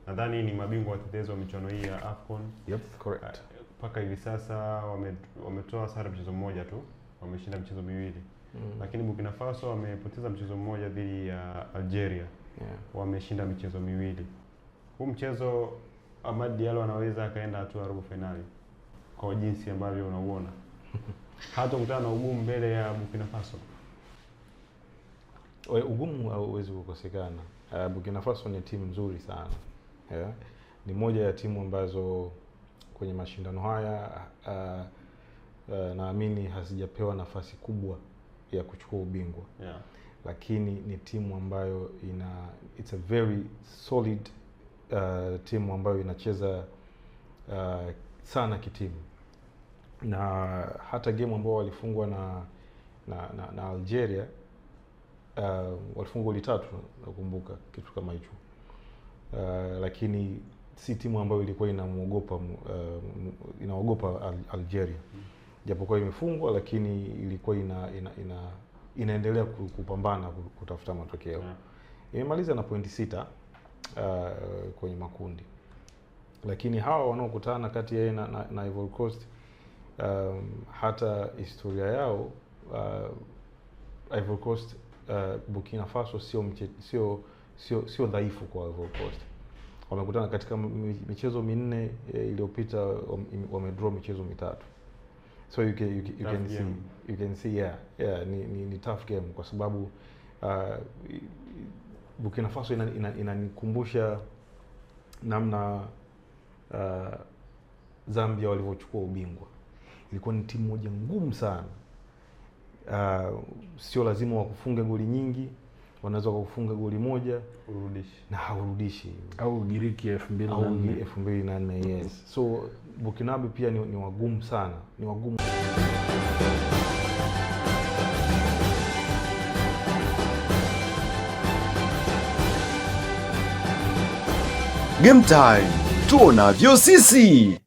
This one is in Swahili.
nadhani ni mabingwa watetezi wa michuano hii ya AFCON. Yep, correct. Mpaka hivi sasa wametoa sare mchezo mmoja tu, wameshinda michezo miwili. Lakini Burkina Faso wamepoteza mchezo mmoja dhidi ya Algeria. Wameshinda michezo miwili. Huu mchezo Amad Diallo anaweza akaenda hatua ya robo finali kwa jinsi ambavyo unauona. Hata kukutana na ugumu mbele ya Burkina Faso. Ugumu hauwezi kukosekana. Burkina Faso ni timu nzuri sana. Ni moja ya timu ambazo kwenye mashindano haya naamini hazijapewa nafasi kubwa ya kuchukua ubingwa. Lakini ni timu ambayo it's a very solid timu ambayo inacheza sana kitimu. Na hata game ambao walifungwa na Algeria, walifungwa goli 3 nakumbuka, kitu kama hicho. Lakini si timu ambayo ilikuwa inaogopa Algeria. Japokuwa imefungwa, lakini ilikuwa inaendelea kupambana kutafuta matokeo. Imemaliza na pointi 6 kwenye makundi. Lakini hawa wanaokutana kati yeye na Ivory Coast, hata historia yao, Ivory Coast, Burkina Faso sio dhaifu kwa Ivory Coast. Wamekutana katika michezo 4 iliyopita, wamedraw michezo 3. So you can see ni tough game, kwa sababu Burkina Faso inanikumbusha namna Zambia walivyochukua ubingwa. Ilikuwa ni timu moja ngumu sana. Sio lazima wakufunge goli nyingi, wanaweza kufunga goli moja urudishi na haurudishi, au Giriki 2004. Yes. So Burkinabe pia ni wagumu sana, ni wagumu. Game time, tuonavyo sisi.